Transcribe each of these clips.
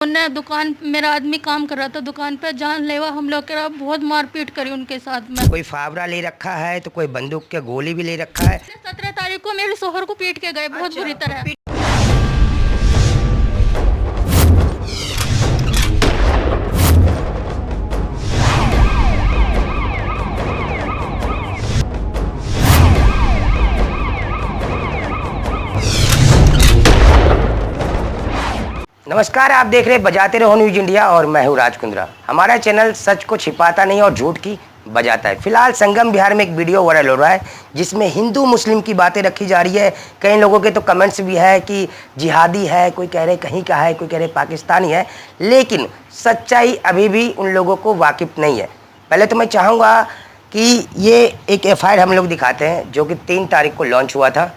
उन्होंने दुकान, मेरा आदमी काम कर रहा था दुकान पे, जानलेवा हमला करा, बहुत मारपीट करी उनके साथ में। कोई फावड़ा ले रखा है तो कोई बंदूक के गोली भी ले रखा है। 17 तारीख को मेरे शोहर को पीट के गए बहुत बुरी तरह। नमस्कार, आप देख रहे हैं बजाते रहो न्यूज इंडिया और मैं हूं राज कुंद्रा। हमारा चैनल सच को छिपाता नहीं और झूठ की बजाता है। फिलहाल संगम बिहार में एक वीडियो वायरल हो रहा है जिसमें हिंदू मुस्लिम की बातें रखी जा रही है। कई लोगों के तो कमेंट्स भी है कि जिहादी है, कोई कह रहे कहीं का है, कोई कह रहे पाकिस्तानी है, लेकिन सच्चाई अभी भी उन लोगों को वाकिफ नहीं है। पहले तो मैं चाहूँगा कि ये एक FIR हम लोग दिखाते हैं जो कि 3 तारीख को लॉन्च हुआ था,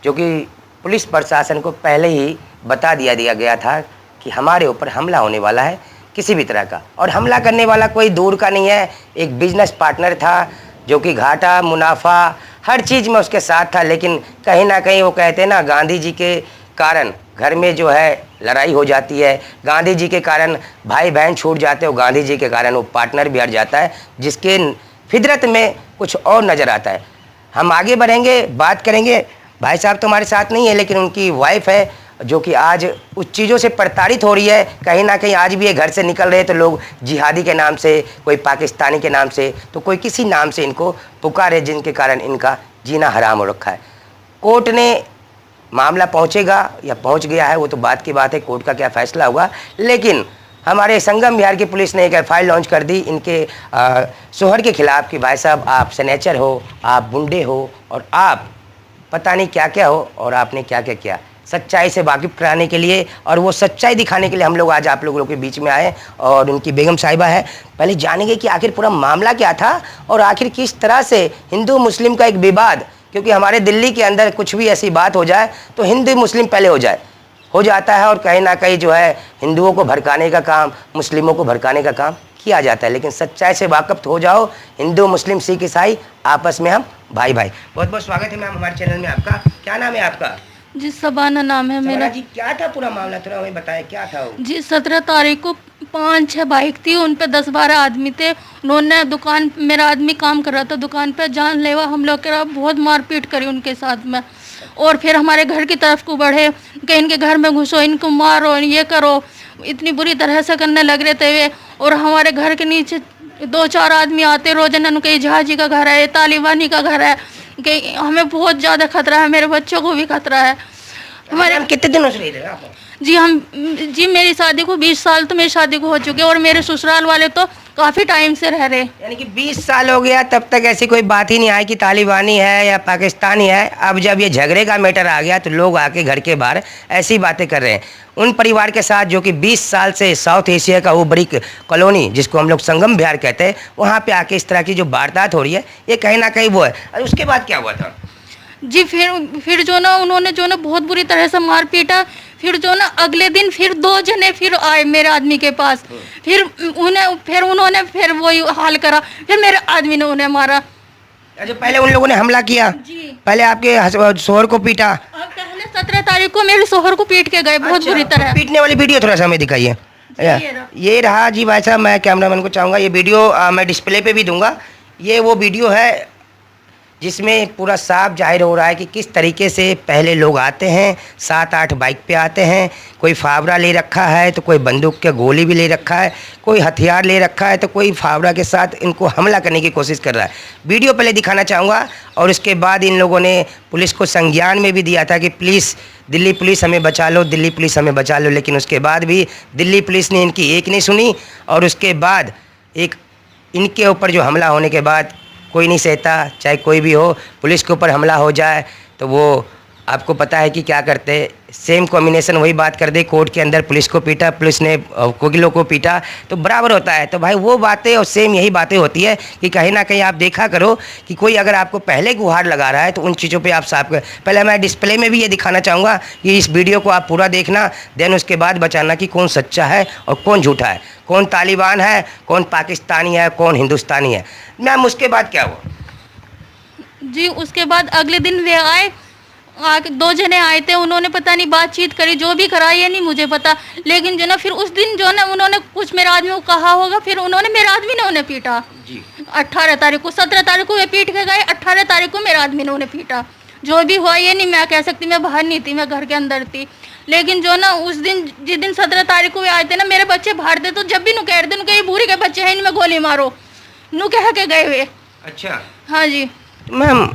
जो कि पुलिस प्रशासन को पहले ही बता दिया गया था कि हमारे ऊपर हमला होने वाला है किसी भी तरह का। और हमला करने वाला कोई दूर का नहीं है, एक बिजनेस पार्टनर था जो कि घाटा मुनाफा हर चीज़ में उसके साथ था। लेकिन कहीं ना कहीं वो कहते हैं ना, गांधी जी के कारण घर में जो है लड़ाई हो जाती है, गांधी जी के कारण भाई बहन छूट जाते हैं, गांधी जी के कारण वो पार्टनर भी हट जाता है, जिसके फितरत में कुछ और नज़र आता है। हम आगे बढ़ेंगे, बात करेंगे। भाई साहब तो हमारे साथ नहीं है, लेकिन उनकी वाइफ है जो कि आज उस चीज़ों से प्रताड़ित हो रही है। कहीं ना कहीं आज भी ये घर से निकल रहे तो लोग जिहादी के नाम से, कोई पाकिस्तानी के नाम से, तो कोई किसी नाम से इनको पुकारे, जिनके कारण इनका जीना हराम हो रखा है। कोर्ट ने मामला पहुंचेगा या पहुंच गया है वो तो बात की बात है, कोर्ट का क्या फैसला होगा। लेकिन हमारे संगम बिहार की पुलिस ने एक FIR लॉन्च कर दी इनके शोहर के खिलाफ कि भाई साहब आप सनेचर हो, आप गुंडे हो और आप पता नहीं क्या क्या हो और आपने क्या क्या किया। सच्चाई से वाकिफ कराने के लिए और वो सच्चाई दिखाने के लिए हम लोग आज आप लोगों के बीच में आए और उनकी बेगम साहिबा है। पहले जानेंगे कि आखिर पूरा मामला क्या था और आखिर किस तरह से हिंदू मुस्लिम का एक विवाद, क्योंकि हमारे दिल्ली के अंदर कुछ भी ऐसी बात हो जाए तो हिंदू मुस्लिम पहले हो जाता है और कहीं ना कहीं जो है हिंदुओं को भड़काने का काम, मुस्लिमों को भड़काने का काम किया जाता है। लेकिन सच्चाई से वाकिफ हो जाओ, हिंदू मुस्लिम सिख ईसाई आपस में हम भाई भाई। बहुत बहुत स्वागत है मैम हमारे चैनल में आपका। क्या नाम है आपका? जी सबाना नाम है मेरा। जी क्या था पूरा मामला, थोड़ा हमें बताएं क्या था वो? जी 17 तारीख को 5-6 बाइक थी, उन पे 10-12 आदमी थे। उन्होंने दुकान, मेरा आदमी काम कर रहा था दुकान पे, जानलेवा हमला करा, बहुत मारपीट करी उनके साथ में। और फिर हमारे घर की तरफ को बढ़े कि इनके घर में घुसो, इनको मारो, ये करो, इतनी बुरी तरह से करने लग रहे थे वे। और हमारे घर के नीचे 2-4 आदमी आते रोजाना, कहीं जहाजी का घर है, तालिबानी का घर है, कि हमें बहुत ज़्यादा खतरा है, मेरे बच्चों को भी खतरा है। हमारे कितने दिनों से रह रहे हैं आप? जी मेरी शादी को 20 साल तो मेरी शादी को हो चुके, और मेरे ससुराल वाले तो काफ़ी टाइम से रह रहे। यानी कि 20 साल हो गया, तब तक ऐसी कोई बात ही नहीं आई कि तालिबानी है या पाकिस्तानी है। अब जब ये झगड़े का मैटर आ गया तो लोग आके घर के बाहर ऐसी बातें कर रहे हैं उन परिवार के साथ जो कि 20 साल से साउथ एशिया का वो बड़ी कॉलोनी जिसको हम लोग संगम बिहार कहते हैं, वहाँ पे आके इस तरह की जो वारदात हो रही है, ये कहीं ना कहीं वो है। और उसके बाद क्या हुआ था? जी फिर जो ना उन्होंने जो ना बहुत बुरी तरह से मार पीटा। फिर जो ना अगले दिन फिर 2 जने फिर आए मेरे आदमी के पास, फिर उन्होंने फिर वही हाल करा, फिर मेरे आदमी ने उन्हें मारा। जो पहले उन लोगों ने हमला किया, जी पहले आपके शोहर को पीटा। अब पहले 17 तारीख को मेरे शोहर को पीट के गए बहुत बुरी तरह। पीटने वाली वीडियो थोड़ा सा हमें दिखाइए। ये रहा जी भाई साहब, मैं कैमरामैन को चाहूँगा ये वीडियो मैं डिस्प्ले पे भी दूंगा। ये वो वीडियो है जिसमें पूरा साफ जाहिर हो रहा है कि किस तरीके से पहले लोग आते हैं, 7-8 बाइक पे आते हैं। कोई फावड़ा ले रखा है तो कोई बंदूक के गोली भी ले रखा है, कोई हथियार ले रखा है तो कोई फावड़ा के साथ इनको हमला करने की कोशिश कर रहा है। वीडियो पहले दिखाना चाहूँगा और उसके बाद इन लोगों ने पुलिस को संज्ञान में भी दिया था कि प्लीज़ दिल्ली पुलिस हमें बचा लो, दिल्ली पुलिस हमें बचा लो। लेकिन उसके बाद भी दिल्ली पुलिस ने इनकी एक नहीं सुनी और उसके बाद एक इनके ऊपर जो हमला होने के बाद कोई नहीं सहता, चाहे कोई भी हो, पुलिस के ऊपर हमला हो जाए तो वो आपको पता है कि क्या करते हैं, सेम कॉम्बिनेशन वही बात कर दे। कोर्ट के अंदर पुलिस को पीटा, पुलिस ने वकीलों को पीटा, तो बराबर होता है। तो भाई वो बातें और सेम यही बातें होती है कि कहीं ना कहीं आप देखा करो कि कोई अगर आपको पहले गुहार लगा रहा है तो उन चीज़ों पे आप साफ कर। पहले मैं डिस्प्ले में भी ये दिखाना चाहूँगा कि इस वीडियो को आप पूरा देखना, देन उसके बाद बचाना कि कौन सच्चा है और कौन झूठा है, कौन तालिबान है, कौन पाकिस्तानी है, कौन हिंदुस्तानी है। मैम उसके बाद क्या हुआ? जी उसके बाद अगले दिन वे आए दो जने आए थे, उन्होंने पता नहीं बातचीत करी, जो भी करा ये नहीं मुझे पता, लेकिन जो ना फिर उस दिन जो ना उन्होंने कुछ मेरे आदमी को कहा होगा, फिर उन्होंने मेरे आदमी ने उन्हें पीटा जी। 18 तारीख को, 17 तारीख को वे पीट के गए, 18 तारीख को मेरे आदमी ने उन्हें पीटा। जो भी हुआ ये नहीं मैं कह सकती, मैं बाहर नहीं थी, मैं घर के अंदर थी, लेकिन जो ना उस दिन जिस दिन 17 तारीख को वे आए थे ना, मेरे बच्चे बाहर थे, तो जब भी नु कह रहे थे नु बूढ़ी के बच्चे हैं, इनमें गोली मारो, नु कह के गए वे। अच्छा हाँ जी। मैम,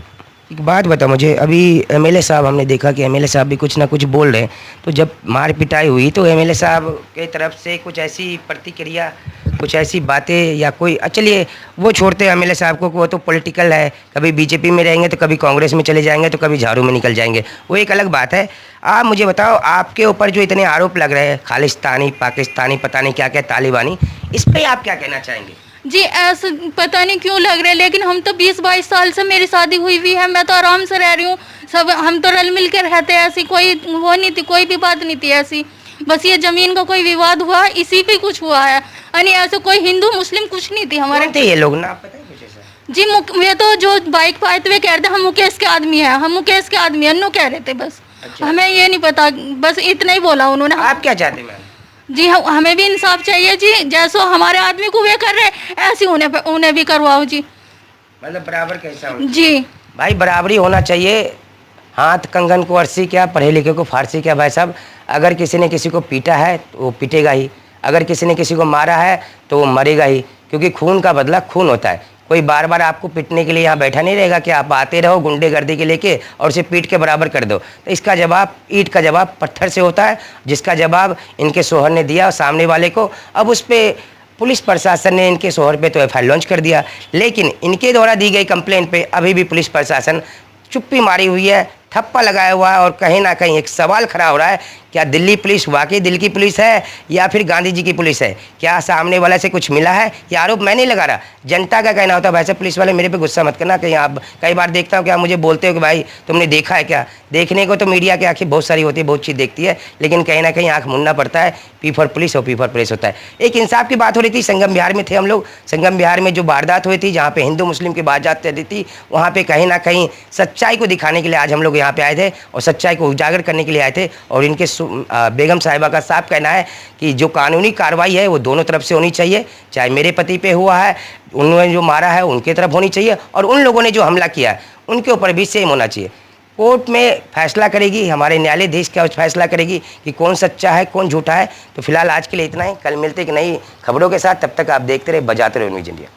एक बात बताओ मुझे, अभी एमएलए साहब हमने देखा कि एमएलए साहब भी कुछ ना कुछ बोल रहे हैं, तो जब मार पिटाई हुई तो एमएलए साहब के तरफ से कुछ ऐसी प्रतिक्रिया, कुछ ऐसी बातें या कोई, चलिए वो छोड़ते हैं एमएलए साहब को, वो तो पॉलिटिकल है, कभी बीजेपी में रहेंगे तो कभी कांग्रेस में चले जाएंगे तो कभी झाड़ू में निकल जाएंगे, वो एक अलग बात है। आप मुझे बताओ, आपके ऊपर जो इतने आरोप लग रहे हैं, खालिस्तानी, पाकिस्तानी, पता नहीं क्या क्या, तालिबानी, इस पर आप क्या कहना चाहेंगे? जी ऐसा पता नहीं क्यों लग रहा है, लेकिन हम तो 20-22 साल से मेरी शादी हुई हुई है, मैं तो आराम से रह रही हूँ, सब हम तो रल मिल के रहते हैं, ऐसी कोई वो नहीं थी, कोई भी बात नहीं थी ऐसी, बस ये जमीन का कोई विवाद हुआ, इसी पे कुछ हुआ है, यानी ऐसे कोई हिंदू मुस्लिम कुछ नहीं थी हमारे। थे ये लोग ना, पता है कुछ ऐसा? जी ये तो जो बाइक पे आए थे वे कह रहे थे हम मुकेश के आदमी हैं, हम मुकेश के आदमी हैं, नो कह रहे थे बस। अच्छा। हमें ये नहीं पता, बस इतना ही बोला उन्होंने। आप क्या चाहते मैम? जी हमें भी इंसाफ चाहिए जी, जैसो हमारे आदमी को वे कर रहे ऐसे उन्हें भी करवाओ जी। मतलब बराबर कैसा हो? जी भाई बराबरी होना चाहिए, हाथ कंगन को अर्सी क्या, पढ़े लिखे को फारसी क्या। भाई साहब, अगर किसी ने किसी को पीटा है तो वो पिटेगा ही, अगर किसी ने किसी को मारा है तो वो मरेगा ही, क्योंकि खून का बदला खून होता है। कोई बार बार आपको पीटने के लिए यहाँ बैठा नहीं रहेगा कि आप आते रहो गुंडेगर्दी के लेके और उसे पीट के बराबर कर दो। तो इसका जवाब, ईंट का जवाब पत्थर से होता है, जिसका जवाब इनके शोहर ने दिया सामने वाले को। अब उस पर पुलिस प्रशासन ने इनके शोहर पे तो एफआईआर लॉन्च कर दिया, लेकिन इनके द्वारा दी गई कंप्लेंट पे अभी भी पुलिस प्रशासन चुप्पी मारी हुई है, ठप्पा लगाया हुआ है। और कहीं ना कहीं एक सवाल खड़ा हो रहा है, क्या दिल्ली पुलिस वाकई दिल की पुलिस है या फिर गांधी जी की पुलिस है? क्या सामने वाले से कुछ मिला है? ये आरोप मैं नहीं लगा रहा, जनता का कहना होता है। वैसे पुलिस वाले मेरे पे गुस्सा मत करना, कहीं आप कई बार देखता हूँ कि आप मुझे बोलते हो कि भाई तुमने देखा है क्या। देखने को तो मीडिया की आँखें बहुत सारी होती है, बहुत चीज़ देखती है, लेकिन कहीं ना कहीं आँख मुनना पड़ता है। पी फॉर पुलिस और पी फॉर प्रेस होता है। एक इंसाफ की बात हो रही थी, संगम बिहार में थे हम लोग। संगम बिहार में जो वारदात हुई थी, जहाँ पे हिंदू मुस्लिम की बातचीत रहती थी, वहाँ पे कहीं ना कहीं सच्चाई को दिखाने के लिए आज हम लोग यहाँ पे आए थे और सच्चाई को उजागर करने के लिए आए थे। और इनके बेगम साहिबा का साफ कहना है कि जो कानूनी कार्रवाई है वो दोनों तरफ से होनी चाहिए, चाहे मेरे पति पे हुआ है, उन्होंने जो मारा है उनके तरफ होनी चाहिए, और उन लोगों ने जो हमला किया है उनके ऊपर भी सेम होना चाहिए। कोर्ट में फैसला करेगी, हमारे न्यायालय देश का फैसला करेगी कि कौन सच्चा है कौन झूठा है। तो फिलहाल आज के लिए इतना ही, कल मिलते कि नई खबरों के साथ। तब तक आप देखते रहे, बजाते रहे न्यूज़ इंडिया।